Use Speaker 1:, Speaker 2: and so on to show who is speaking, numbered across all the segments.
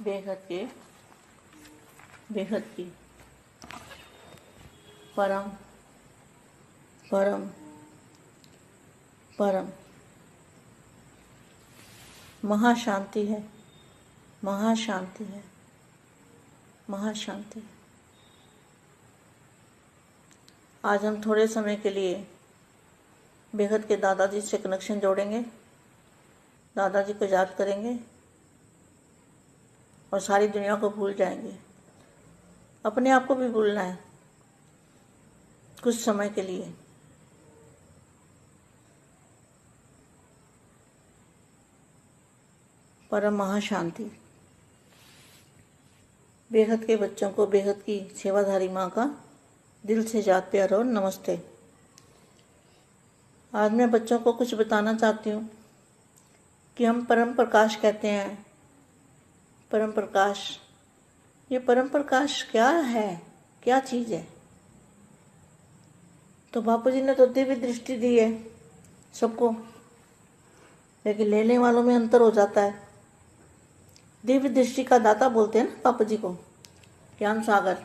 Speaker 1: बेहद की परम परम परम महाशांति है, महाशांति है, महाशांति। आज हम थोड़े समय के लिए बेहद के दादाजी से कनेक्शन जोड़ेंगे, दादाजी को याद करेंगे और सारी दुनिया को भूल जाएंगे। अपने आप को भी भूलना है कुछ समय के लिए। परम महाशांति। बेहद के बच्चों को बेहद की सेवाधारी माँ का दिल से याद प्यार और नमस्ते। आज मैं बच्चों को कुछ बताना चाहती हूँ कि हम परम प्रकाश कहते हैं। परम प्रकाश, ये परम प्रकाश क्या है, क्या चीज़ है? तो बापू जी ने तो दिव्य दृष्टि दी है सबको, लेकिन लेने वालों में अंतर हो जाता है। दिव्य दृष्टि का दाता बोलते हैं ना बापू जी को, ज्ञान सागर।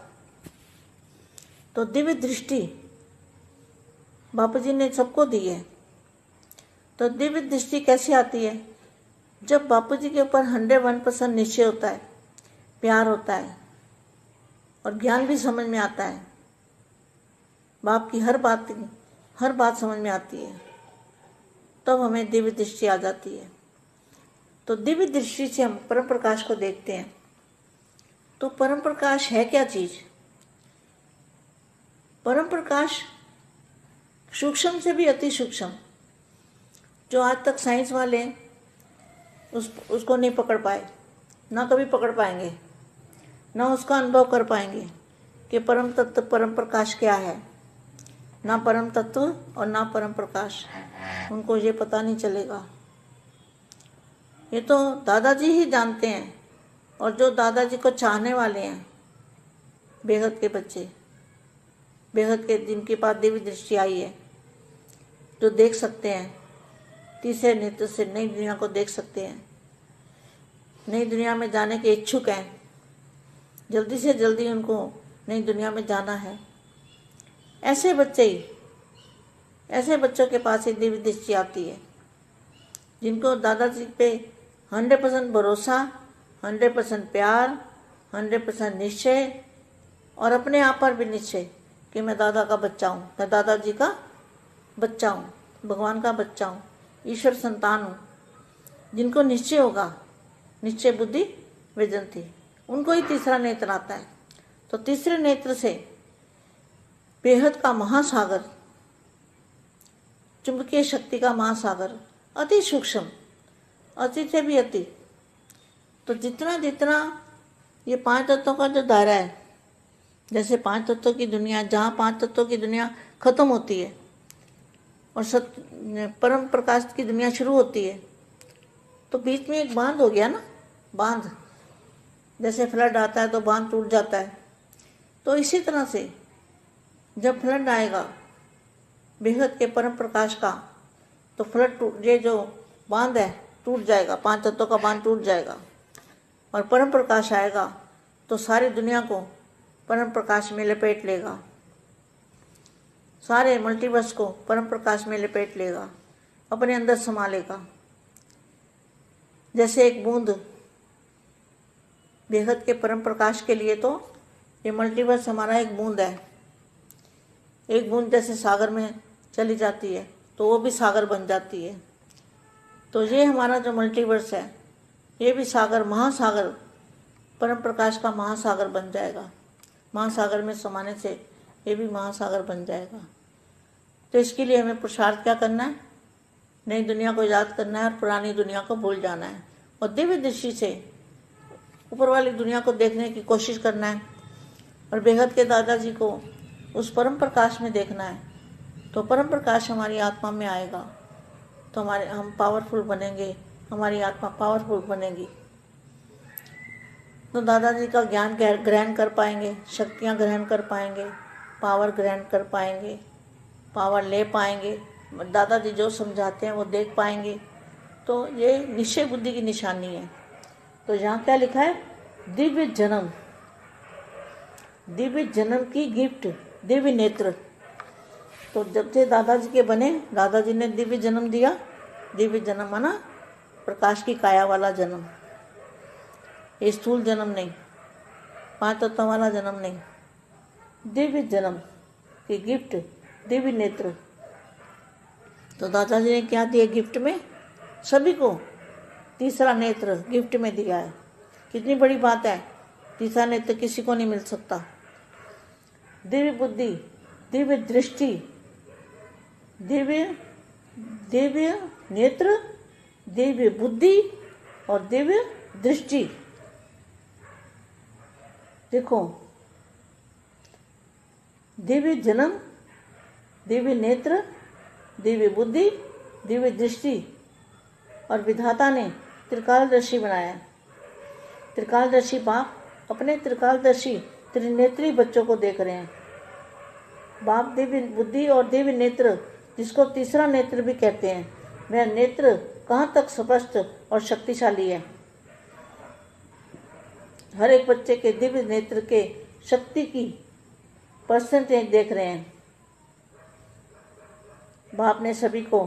Speaker 1: तो दिव्य दृष्टि बापू जी ने सबको दी है। तो दिव्य दृष्टि कैसे आती है? जब बापू जी के ऊपर 101% निश्चय होता है, प्यार होता है और ज्ञान भी समझ में आता है। बाप की हर बात समझ में आती है, तब हमें दिव्य दृष्टि आ जाती है। तो दिव्य दृष्टि से हम परम प्रकाश को देखते हैं। तो परम प्रकाश है क्या चीज़? परम प्रकाश सूक्ष्म से भी अति सूक्ष्म, जो आज तक साइंस वाले उसको नहीं पकड़ पाए, ना कभी पकड़ पाएंगे, ना उसका अनुभव कर पाएंगे कि परम तत्व परम प्रकाश क्या है। ना परम तत्व और ना परम प्रकाश, उनको ये पता नहीं चलेगा। ये तो दादाजी ही जानते हैं, और जो दादाजी को चाहने वाले हैं, बेहद के बच्चे, बेहद के जिनके पास दिव्य दृष्टि आई है, जो देख सकते हैं, तीसरे नेत्र से नई दुनिया को देख सकते हैं, नई दुनिया में जाने के इच्छुक हैं, जल्दी से जल्दी उनको नई दुनिया में जाना है। ऐसे बच्चों के पास ही दिव्य दृष्टि आती है, जिनको दादाजी पे 100% भरोसा, 100% प्यार, 100% निश्चय, और अपने आप पर भी निश्चय कि मैं दादा का बच्चा हूँ, मैं दादाजी का बच्चा हूँ, भगवान का बच्चा हूँ, ईश्वर संतान हूँ। जिनको निश्चय होगा, निश्चय बुद्धि विजंती, उनको ही तीसरा नेत्र आता है। तो तीसरे नेत्र से बेहद का महासागर, चुंबकीय शक्ति का महासागर, अति सूक्ष्म, अति से भी अति। तो जितना जितना ये 5 तत्वों का जो दायरा है, जैसे 5 तत्वों की दुनिया, जहाँ 5 तत्वों की दुनिया खत्म होती है और परम प्रकाश की दुनिया शुरू होती है, तो बीच में एक बांध हो गया ना, बांध। जैसे फ्लड आता है तो बांध टूट जाता है, तो इसी तरह से जब फ्लड आएगा बेहद के परम प्रकाश का, तो फ्लड ये जो बांध है टूट जाएगा, 5 तत्वों का बांध टूट जाएगा, और परम प्रकाश आएगा तो सारी दुनिया को परम प्रकाश में लपेट लेगा, सारे मल्टीवर्स को परम प्रकाश में लपेट लेगा, अपने अंदर समा लेगा। जैसे एक बूंद बेहद के परम प्रकाश के लिए, तो ये मल्टीवर्स हमारा एक बूंद है। एक बूंद जैसे सागर में चली जाती है तो वो भी सागर बन जाती है। तो ये हमारा जो मल्टीवर्स है, ये भी सागर, महासागर, परम प्रकाश का महासागर बन जाएगा। महासागर में समाने से ये भी महासागर बन जाएगा। तो इसके लिए हमें पुरुषार्थ क्या करना है? नई दुनिया को याद करना है और पुरानी दुनिया को भूल जाना है, और दिव्य दृष्टि से ऊपर वाली दुनिया को देखने की कोशिश करना है, और बेहद के दादाजी को उस परम प्रकाश में देखना है। तो परम प्रकाश हमारी आत्मा में आएगा तो हम पावरफुल बनेंगे, हमारी आत्मा पावरफुल बनेगी। तो दादाजी का ज्ञान ग्रहण कर पाएंगे, शक्तियाँ ग्रहण कर पाएंगे, पावर ग्रहण कर पाएंगे, पावर ले पाएंगे, दादाजी जो समझाते हैं वो देख पाएंगे। तो ये निश्चय बुद्धि की निशानी है। तो यहाँ क्या लिखा है? दिव्य जन्म, दिव्य जन्म की गिफ्ट, दिव्य नेत्र। तो जब से दादाजी के बने, दादाजी ने दिव्य जन्म दिया। दिव्य जन्म माना प्रकाश की काया वाला जन्म, ये स्थूल जन्म नहीं, 5 तत्वों वाला जन्म नहीं, दिव्य जन्म की गिफ्ट, दिव्य नेत्र। तो दादाजी ने क्या दिया गिफ्ट में? सभी को तीसरा नेत्र गिफ्ट में दिया है। कितनी बड़ी बात है, तीसरा नेत्र किसी को नहीं मिल सकता। दिव्य बुद्धि, दिव्य दृष्टि, दिव्य नेत्र, दिव्य बुद्धि और दिव्य दृष्टि। देखो, दिव्य जन्म, दिव्य नेत्र, दिव्य बुद्धि, दिव्य दृष्टि, और विधाता ने त्रिकालदर्शी बनाया। त्रिकालदर्शी बाप अपने त्रिकालदर्शी त्रिनेत्री बच्चों को देख रहे हैं। बाप दिव्य बुद्धि और दिव्य नेत्र, जिसको तीसरा नेत्र भी कहते हैं, वह नेत्र कहाँ तक स्पष्ट और शक्तिशाली है। हर एक बच्चे के दिव्य नेत्र के शक्ति की परसेंटेज देख रहे हैं। बाप ने सभी को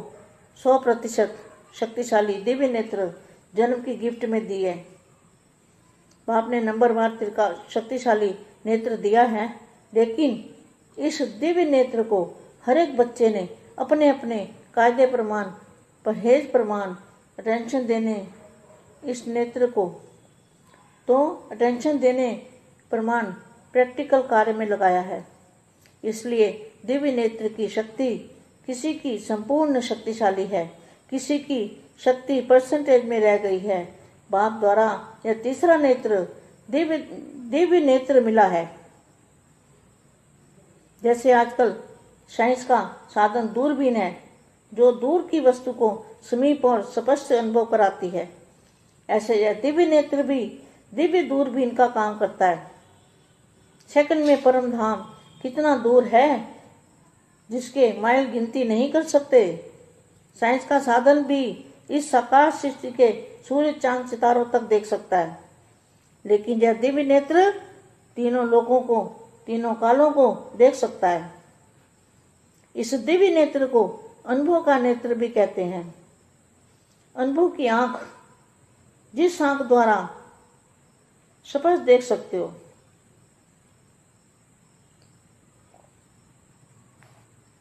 Speaker 1: 100% शक्तिशाली दिव्य नेत्र जन्म की गिफ्ट में दी है। बाप ने नंबरवार शक्तिशाली नेत्र दिया है, लेकिन इस दिव्य नेत्र को हर एक बच्चे ने अपने अपने कायदे प्रमाण, परहेज प्रमाण, अटेंशन देने इस नेत्र को, तो अटेंशन देने प्रमाण प्रैक्टिकल कार्य में लगाया है। इसलिए दिव्य नेत्र की शक्ति किसी की संपूर्ण शक्तिशाली है, किसी की शक्ति परसेंटेज में रह गई है। बाप द्वारा यह तीसरा नेत्र दिव्य नेत्र मिला है। जैसे आजकल साइंस का साधन दूरबीन है, जो दूर की वस्तु को समीप और स्पष्ट अनुभव कराती है, ऐसे यह दिव्य नेत्र भी दिव्य दूरबीन का काम करता है। सेकंड में परम धाम कितना दूर है, जिसके माइल गिनती नहीं कर सकते। साइंस का साधन भी इस साकार सृष्टि के सूर्य चांद सितारों तक देख सकता है, लेकिन यह दिव्य नेत्र तीनों लोकों को, तीनों कालों को देख सकता है। इस दिव्य नेत्र को अनुभव का नेत्र भी कहते हैं। अनुभव की आंख, जिस आंख द्वारा स्पष्ट देख सकते हो।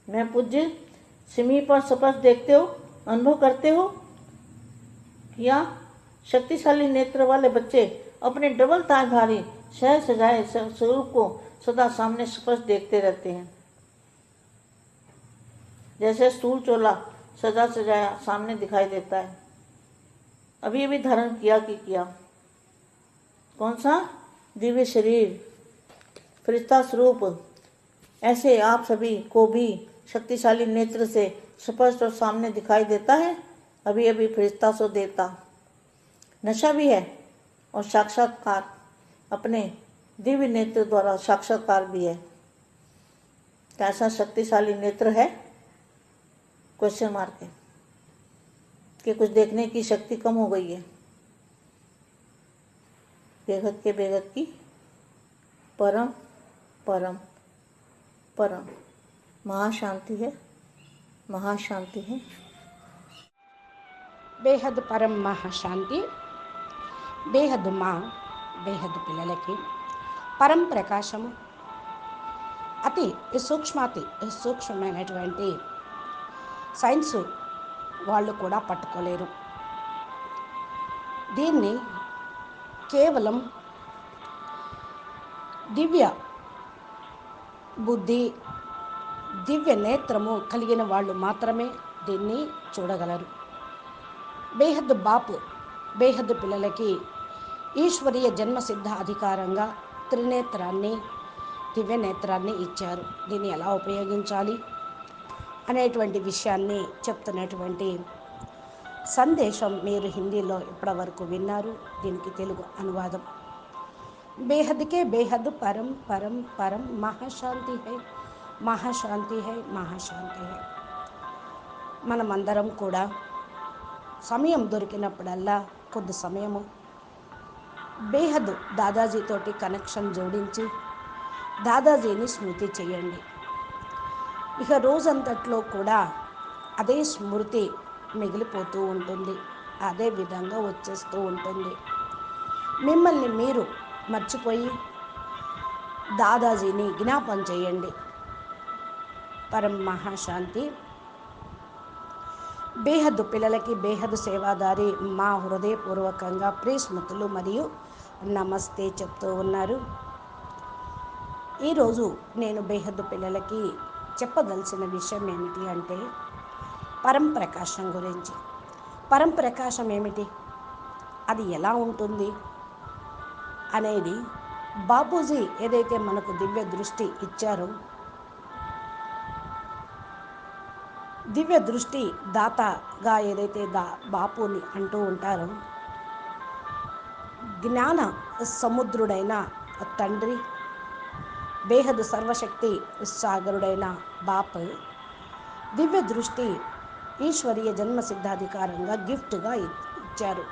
Speaker 1: मैं पूज्य समीप पर स्पष्ट देखते हो, अनुभव करते हो। या शक्तिशाली नेत्र वाले बच्चे अपने डबल ताजधारी सहज सजाए स्वरूप को सदा सामने स्पष्ट देखते रहते हैं। जैसे स्थूल चोला सजा सजाया सामने दिखाई देता है। अभी अभी धारण किया कि किया, कौन सा? दिव्य शरीर, फरिश्ता स्वरूप। ऐसे आप सभी को भी शक्तिशाली नेत्र से स्पष्ट और सामने दिखाई देता है। अभी अभी फरिश्ता सो देवता। नशा भी है और साक्षात्कार अपने दिव्य नेत्र द्वारा साक्षात्कार भी है। कैसा शक्तिशाली नेत्र है? क्वेश्चन मार्क है कि कुछ देखने की शक्ति कम हो गई है। बेगत के बेगत की परम परम परम महाशांति है, महाशांति है।
Speaker 2: బేహద్ పరం మహాశాంతి, బేహద్ మా బేహద్ పిల్లలకి పరం ప్రకాశము అతి సూక్ష్మమైనటువంటి సైన్స్ వాళ్ళు కూడా పట్టుకోలేరు. దీన్ని కేవలం దివ్య బుద్ధి, దివ్య నేత్రము కలిగిన వాళ్ళు మాత్రమే దీన్ని చూడగలరు. బేహద్ బాపు బేహద్ పిల్లలకి ఈశ్వరీయ జన్మసిద్ధ అధికారంగా త్రినేత్రాన్ని, దివ్య నేత్రాన్ని ఇచ్చారు. దీన్ని ఎలా ఉపయోగించాలి అనేటువంటి విషయాన్ని చెప్తున్నటువంటి సందేశం మీరు హిందీలో ఇప్పటివరకు విన్నారు. దీనికి తెలుగు అనువాదం. బేహద్కే బేహద్ పరం పరం పరం మహాశాంతి హై, మహాశాంతి హై, మహాశాంతి హై. మనమందరం కూడా సమయం దొరికినప్పుడల్లా కొద్ది సమయము బేహద్ దాదాజీతోటి కనెక్షన్ జోడించి దాదాజీని స్మృతి చేయండి. ఇక రోజంతట్లో కూడా అదే స్మృతి మిగిలిపోతూ ఉంటుంది, అదే విధంగా వచ్చేస్తూ ఉంటుంది. మిమ్మల్ని మీరు మర్చిపోయి దాదాజీని జ్ఞాపం చేయండి. పరం మహాశాంతి. బేహద్దు పిల్లలకి బేహద్దు సేవాదారి మా హృదయపూర్వకంగా ప్రియస్మృతులు మరియు నమస్తే చెప్తూ ఉన్నారు. ఈరోజు నేను బేహద్దు పిల్లలకి చెప్పదలసిన విషయం ఏమిటి అంటే పరంప్రకాశం గురించి. పరంప్రకాశం ఏమిటి, అది ఎలా ఉంటుంది అనేది బాపూజీ ఏదైతే మనకు దివ్య దృష్టి ఇచ్చారో, దివ్య దృష్టి దాతగా ఏదైతే బాపుని అంటూ ఉంటారో, జ్ఞాన సముద్రుడైన తండ్రి, బేహద్ సర్వశక్తి సాగరుడైన బాప్ దివ్య దృష్టి ఈశ్వరీయ జన్మ సిద్ధాధికారంగా గిఫ్ట్గా ఇచ్చారు.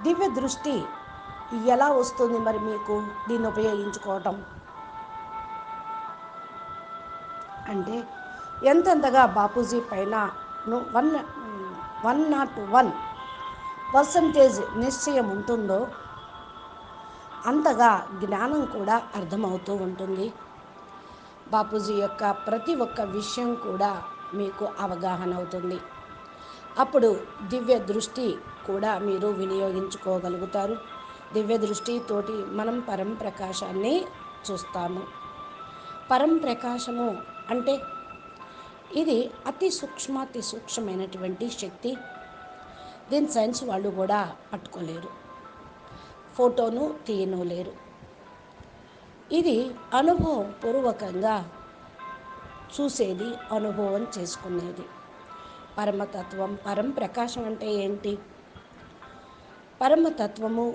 Speaker 2: దివ్య దృష్టి ఎలా వస్తుంది మరి మీకు దీన్ని ఉపయోగించుకోవటం అంటే, ఎంతెంతగా బాపూజీ పైన 101% నిశ్చయం ఉంటుందో అంతగా జ్ఞానం కూడా అర్థమవుతూ ఉంటుంది. బాపూజీ యొక్క ప్రతి ఒక్క విషయం కూడా మీకు అవగాహన అవుతుంది. అప్పుడు దివ్య దృష్టి కూడా మీరు వినియోగించుకోగలుగుతారు. దివ్య దృష్టితోటి మనం పరంప్రకాశాన్ని చూస్తాము. పరంప్రకాశము అంటే ఇది అతి సూక్ష్మమైనటువంటి శక్తి. దీని సైన్స్ వాళ్ళు కూడా పట్టుకోలేరు, ఫోటోను తీయను లేరు. ఇది అనుభవం పూర్వకంగా చూసేది, అనుభవం చేసుకునేది. పరమతత్వం, పరంప్రకాశం అంటే ఏంటి? పరమతత్వము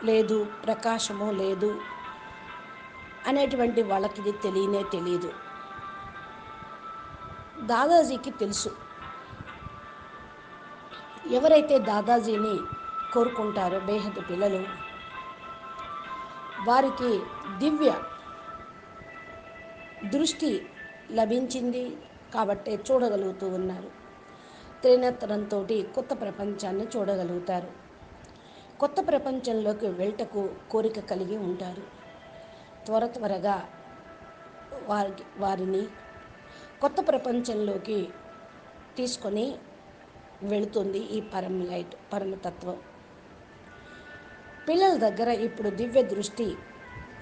Speaker 2: లేదు, ప్రకాశము లేదు అనేటువంటి వాళ్ళకి ఇది తెలియదు. దాదాజీకి తెలుసు. ఎవరైతే దాదాజీని కోరుకుంటారో బేహద్ పిల్లలు, వారికి దివ్య దృష్టి లభించింది కాబట్టే చూడగలుగుతూ ఉన్నారు. త్రినేత్రంతో కొత్త ప్రపంచాన్ని చూడగలుగుతారు. కొత్త ప్రపంచంలోకి వెళ్ళటకు కోరిక కలిగి ఉంటారు. త్వరగా వారిని కొత్త ప్రపంచంలోకి తీసుకొని వెళుతుంది ఈ లైట్, పరమతత్వం. పిల్లల దగ్గర ఇప్పుడు దివ్య దృష్టి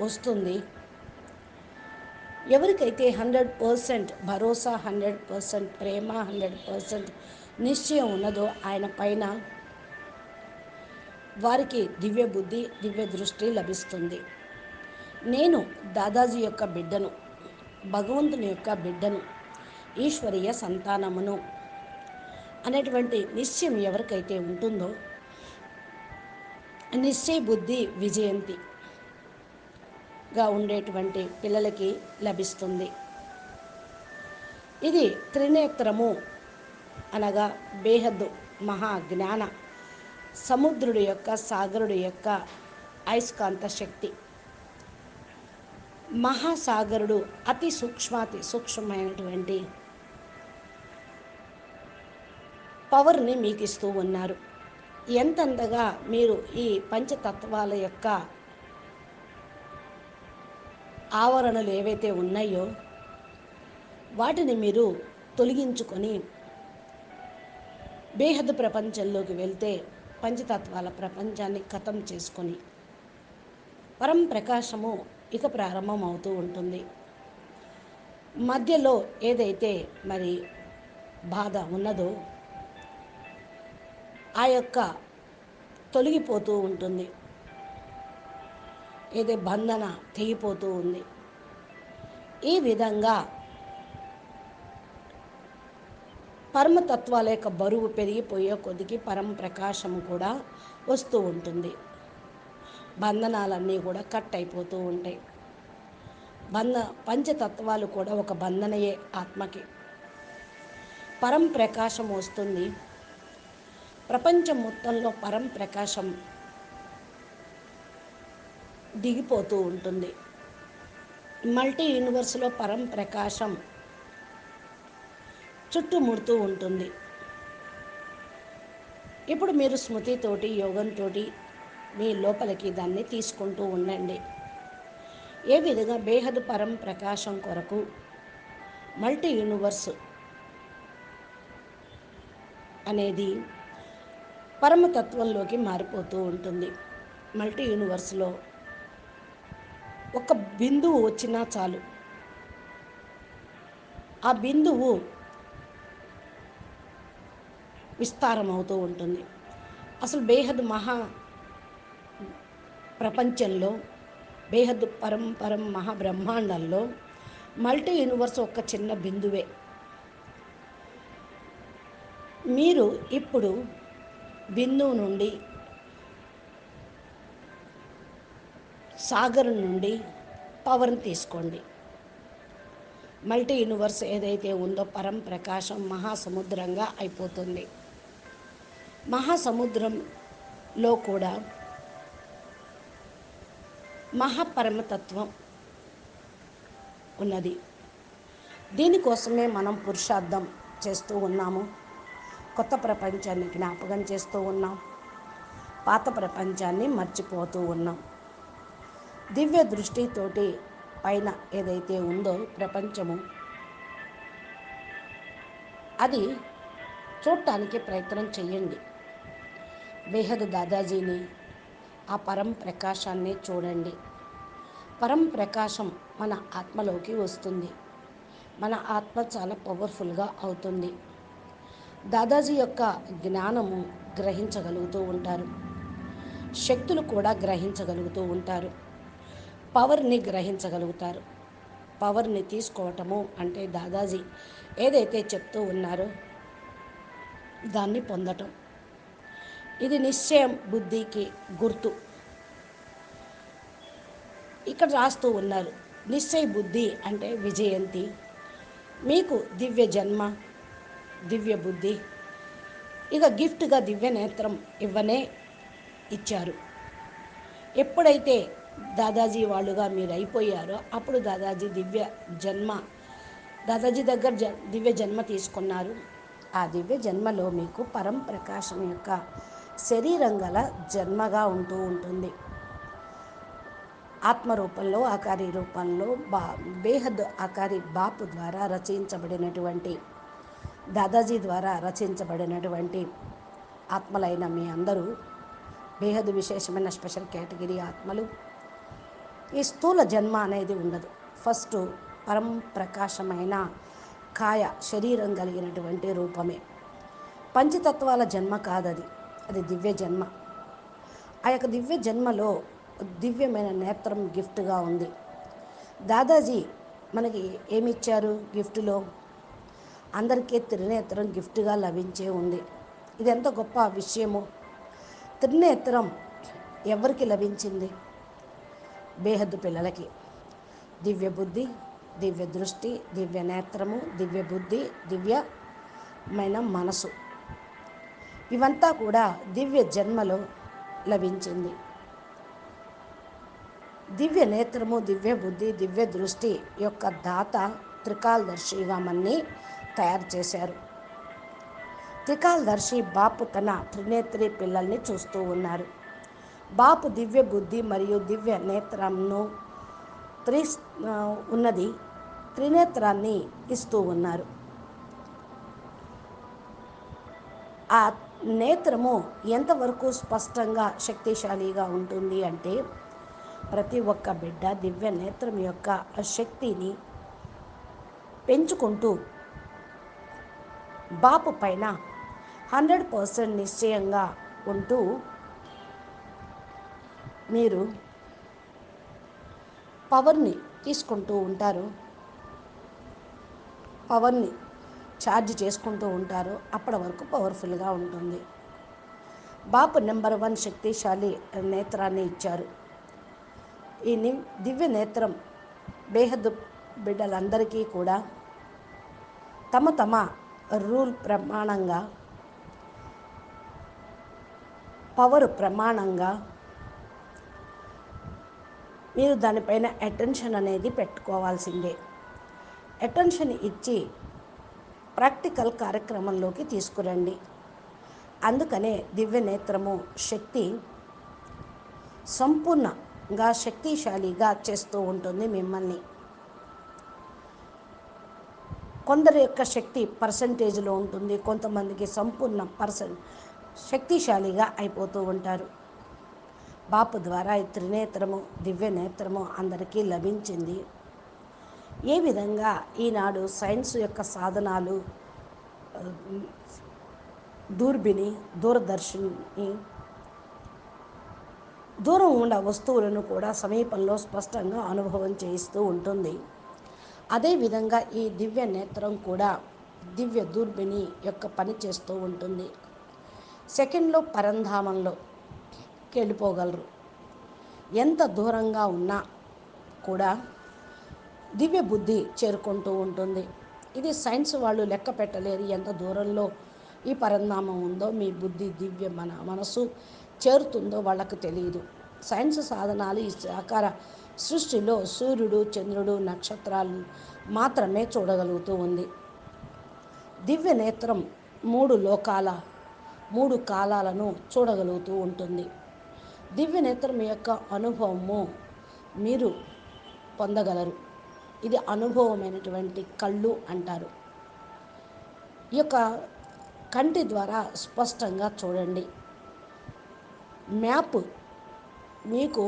Speaker 2: వస్తుంది. ఎవరికైతే 100% భరోసా, 100% ప్రేమ, 100% నిశ్చయం ఉన్నదో ఆయన పైన, వారికి దివ్య బుద్ధి, దివ్య దృష్టి లభిస్తుంది. నేను దాదాజీ యొక్క బిడ్డను, భగవంతుని యొక్క బిడ్డను, ఈశ్వరీయ సంతానమును అనేటువంటి నిశ్చయం ఎవరికైతే ఉంటుందో, నిశ్చయ బుద్ధి విజయంతిగా ఉండేటువంటి పిల్లలకి లభిస్తుంది. ఇది త్రినేత్రము అనగా బేహద్దు మహాజ్ఞాన సముద్రుడి యొక్క, సాగరుడి యొక్క అయస్కాంత శక్తి. మహాసాగరుడు అతి సూక్ష్మమైనటువంటి పవర్ని మీకు ఇస్తూ ఉన్నారు. ఎంతగా మీరు ఈ పంచతత్వాల యొక్క ఆవరణలు ఏవైతే ఉన్నాయో వాటిని మీరు తొలగించుకొని బేహద్ ప్రపంచంలోకి వెళ్తే పంచతత్వాల ప్రపంచాన్ని ఖతం చేసుకొని పరంప్రకాశము ఇక ప్రారంభం అవుతూ ఉంటుంది. మధ్యలో ఏదైతే మరి బాధ ఉన్నదో ఆ యొక్క తొలగిపోతూ ఉంటుంది, ఏదే బంధన తెగిపోతూ ఉంది. ఈ విధంగా పరమతత్వాల యొక్క బరువు పెరిగిపోయే కొద్దికి పరంప్రకాశము కూడా వస్తూ ఉంటుంది. బంధనాలన్నీ కూడా కట్ అయిపోతూ ఉంటాయి. పంచతత్వాలు కూడా ఒక బంధనయే ఆత్మకి. పరంప్రకాశం వస్తుంది. ప్రపంచం మొత్తంలో పరం ప్రకాశం దిగిపోతూ ఉంటుంది. మల్టీ యూనివర్స్లో పరం ప్రకాశం చుట్టుముడుతూ ఉంటుంది. ఇప్పుడు మీరు స్మృతితోటి, యోగంతో మీ లోపలికి దాన్ని తీసుకుంటూ ఉండండి. ఏ విధంగా బేహద్ పరం ప్రకాశం కొరకు మల్టీ యూనివర్స్ అనేది పరమతత్వంలోకి మారిపోతూ ఉంటుంది. మల్టీ యూనివర్స్లో ఒక బిందువు వచ్చినా చాలు, ఆ బిందువు విస్తారమవుతూ ఉంటుంది. అసలు బేహద్ మహా ప్రపంచంలో, బేహద్ పరం మహాబ్రహ్మాండంలో మల్టీ యూనివర్స్ ఒక చిన్న బిందువే. మీరు ఇప్పుడు బిందువు నుండి, సాగరం నుండి పవర్ని తీసుకోండి. మల్టీ యూనివర్స్ ఏదైతే ఉందో పరం ప్రకాశం మహాసముద్రంగా అయిపోతుంది. మహాసముద్రంలో కూడా మహాపరమతత్వం ఉన్నది. దీనికోసమే మనం పురుషార్థం చేస్తూ ఉన్నాము. కొత్త ప్రపంచాన్ని జ్ఞాపకం చేస్తూ ఉన్నాం, పాత ప్రపంచాన్ని మర్చిపోతూ ఉన్నాం. దివ్య దృష్టితోటి పైన ఏదైతే ఉందో ప్రపంచము, అది చూడటానికి ప్రయత్నం చేయండి. బేహద్ దాదాజీని, ఆ పరం ప్రకాశాన్ని చూడండి. పరం ప్రకాశం మన ఆత్మలోకి వస్తుంది. మన ఆత్మ చాలా పవర్ఫుల్గా అవుతుంది. దాదాజీ యొక్క జ్ఞానము గ్రహించగలుగుతూ ఉంటారు, శక్తులు కూడా గ్రహించగలుగుతూ ఉంటారు, పవర్ని గ్రహించగలుగుతారు. పవర్ని తీసుకోవటము అంటే దాదాజీ ఏదైతే చెప్తూ ఉన్నారో దాన్ని పొందటం. ఇది నిశ్చయం బుద్ధికి గుర్తు. ఇక్కడ రాస్తూ ఉన్నారు, నిశ్చయ బుద్ధి అంటే విజయంతి. మీకు దివ్య జన్మ, దివ్య బుద్ధి, ఇక గిఫ్ట్గా దివ్య నేత్రం ఇవ్వనే ఇచ్చారు. ఎప్పుడైతే దాదాజీ వాళ్ళుగా మీరు అయిపోయారో అప్పుడు దాదాజీ దివ్య జన్మ, దాదాజీ దగ్గర దివ్య జన్మ తీసుకున్నారు. ఆ దివ్య జన్మలో మీకు పరం ప్రకాశం యొక్క శరీరం గల జన్మగా ఉంటూ ఉంటుంది. ఆత్మరూపంలో, ఆకారి రూపంలో బేహద్ ఆకారి బాపు ద్వారా రచించబడినటువంటి, దాదాజీ ద్వారా రచించబడినటువంటి ఆత్మలైన మీ అందరూ బేహద్ విశేషమైన స్పెషల్ కేటగిరీ ఆత్మలు. ఈ స్థూల జన్మ అనేది ఉండదు. ఫస్ట్ పరం ప్రకాశమైన కాయ శరీరం కలిగినటువంటి రూపమే. పంచతత్వాల జన్మ కాదది, అది దివ్య జన్మ. ఆ యొక్క దివ్య జన్మలో దివ్యమైన నేత్రం గిఫ్ట్గా ఉంది. దాదాజీ మనకి ఏమిచ్చారు గిఫ్ట్లో? అందరికీ త్రినేత్రం గిఫ్ట్గా లభించే ఉంది. ఇది ఎంత గొప్ప విషయమో. త్రినేత్రం ఎవరికి లభించింది? బేహద్దు పిల్లలకి. దివ్య బుద్ధి, దివ్య దృష్టి, దివ్య నేత్రము, దివ్య బుద్ధి, దివ్యమైన మనసు, ఇవంతా కూడా దివ్య జన్మలో లభించింది. దివ్య నేత్రము, దివ్య బుద్ధి, దివ్య దృష్టి యొక్క దాత త్రికాలదర్శిగా మన్ని తయారు చేశారు. త్రికాలదర్శి బాపు తన త్రినేత్రి పిల్లల్ని చూస్తూ ఉన్నారు. బాపు దివ్య బుద్ధి మరియు దివ్య నేత్రంను ఉన్నది త్రినేత్రాన్ని ఇస్తూ ఉన్నారు. ఆ నేత్రము ఎంతవరకు స్పష్టంగా శక్తిశాలిగా ఉంటుంది అంటే, ప్రతి ఒక్క బిడ్డ దివ్య నేత్రం యొక్క శక్తిని పెంచుకుంటూ బాపు పైన 100% నిశ్చయంగా ఉంటూ మీరు పవర్ని తీసుకుంటూ ఉంటారు, పవర్ని ఛార్జ్ చేసుకుంటూ ఉంటారు. అప్పటి వరకు పవర్ఫుల్గా ఉంటుంది. బాపు నెంబర్ 1 శక్తిశాలి నేత్రాన్ని ఇచ్చారు. ఈ దివ్య నేత్రం బేహద్ బిడ్డలందరికీ కూడా తమ తమ రూల్ ప్రమాణంగా పవర్ ప్రమాణంగా మీరు దానిపైన అటెన్షన్ అనేది పెట్టుకోవాల్సిందే. అటెన్షన్ ఇచ్చి ప్రాక్టికల్ కార్యక్రమంలోకి తీసుకురండి. అందుకనే దివ్య నేత్రము శక్తి సంపూర్ణంగా శక్తిశాలిగా చేస్తూ ఉంటుంది మిమ్మల్ని. కొందరి యొక్క శక్తి పర్సంటేజ్లో ఉంటుంది, కొంతమందికి సంపూర్ణ శక్తిశాలిగా అయిపోతూ ఉంటారు. బాపు ద్వారా ఈ త్రినేత్రము దివ్య నేత్రము అందరికీ లభించింది. ఏ విధంగా ఈనాడు సైన్స్ యొక్క సాధనాలు, దూర్బిని, దూరదర్శిని దూరం ఉన్న వస్తువులను కూడా సమీపంలో స్పష్టంగా అనుభవం చేయిస్తూ ఉంటుంది. అదేవిధంగా ఈ దివ్య నేత్రం కూడా దివ్య దూర్బిని యొక్క పని చేస్తూ ఉంటుంది. సెకండ్లో పరంధామంలోకి వెళ్ళిపోగలరు. ఎంత దూరంగా ఉన్నా కూడా దివ్య బుద్ధి చేరుకుంటూ ఉంటుంది. ఇది సైన్స్ వాళ్ళు లెక్క పెట్టలేరు ఎంత దూరంలో ఈ పరంధామం ఉందో, మీ బుద్ధి దివ్య మనసు చేరుతుందో వాళ్ళకు తెలియదు. సైన్స్ సాధనాలు ఈ సాకార సృష్టిలో సూర్యుడు, చంద్రుడు, నక్షత్రాలు మాత్రమే చూడగలుగుతూ ఉంది. దివ్య నేత్రం 3 కాలాలను చూడగలుగుతూ ఉంటుంది. దివ్య నేత్రం యొక్క అనుభవము మీరు పొందగలరు. ఇది అనుభవమైనటువంటి కళ్ళు అంటారు. ఈ యొక్క కంటి ద్వారా స్పష్టంగా చూడండి. మ్యాప్ మీకు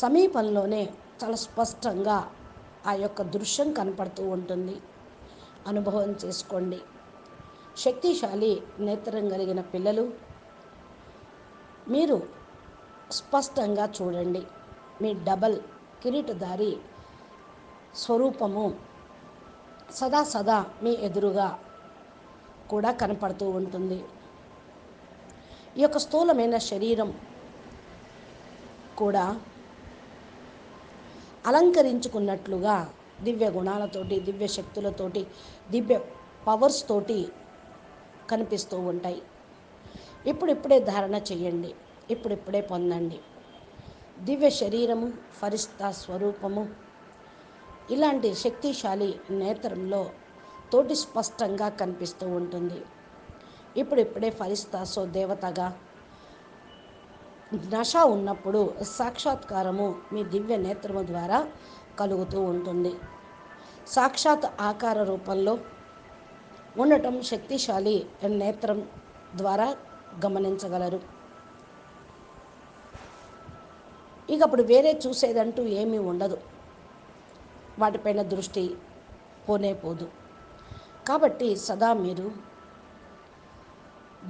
Speaker 2: సమీపంలోనే చాలా స్పష్టంగా ఆ యొక్క దృశ్యం కనపడుతూ ఉంటుంది. అనుభవం చేసుకోండి. శక్తిశాలి నేత్రం కలిగిన పిల్లలు మీరు స్పష్టంగా చూడండి. మీ డబల్ కిరీటధారి స్వరూపము సదా మీ ఎదురుగా కూడా కనపడుతూ ఉంటుంది. ఈ యొక్క స్థూలమైన శరీరం కూడా అలంకరించుకున్నట్లుగా దివ్య గుణాలతోటి, దివ్య శక్తులతోటి, దివ్య పవర్స్ తోటి కనిపిస్తూ ఉంటాయి. ఇప్పుడిప్పుడే ధారణ చేయండి. ఇప్పుడిప్పుడే పొందండి. దివ్య శరీరము, ఫరిష్తా స్వరూపము ఇలాంటి శక్తిశాలి నేత్రంలో తోటి స్పష్టంగా కనిపిస్తూ ఉంటుంది. ఇప్పుడిప్పుడే ఫరిస్తాసో దేవతగా నశ ఉన్నప్పుడు సాక్షాత్కారము మీ దివ్య నేత్రము ద్వారా కలుగుతూ ఉంటుంది. సాక్షాత్ ఆకార రూపంలో ఉండటం శక్తిశాలి నేత్రం ద్వారా గమనించగలరు. ఇక అప్పుడు వేరే చూసేదంటూ ఏమీ ఉండదు. వాటిపైన దృష్టి పోనే పోదు. కాబట్టి సదా మీరు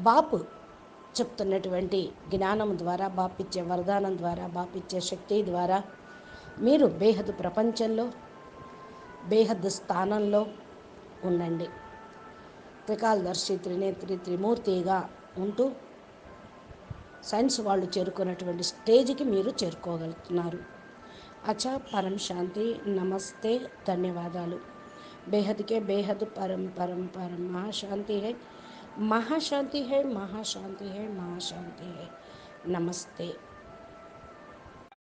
Speaker 2: బాపు చెప్తున్నటువంటి జ్ఞానం ద్వారా, బాపిచ్చే వరదానం ద్వారా, బాపిచ్చే శక్తి ద్వారా మీరు బేహద్ ప్రపంచంలో, బేహద్ స్థానంలో ఉండండి. త్రికాలదర్శి, త్రినేత్రి, త్రిమూర్తిగా ఉంటూ సైన్స్ వాళ్ళు చేరుకున్నటువంటి స్టేజ్కి మీరు చేరుకోగలుగుతున్నారు. అచ్చా, పరం శాంతి, నమస్తే, ధన్యవాదాలు. బేహద్కే బేహద్ పరం పరం పరం మహాశాంతి హై, మహాశాంతి హై, మహాశాంతి హై, మహాశాంతి హై. నమస్తే.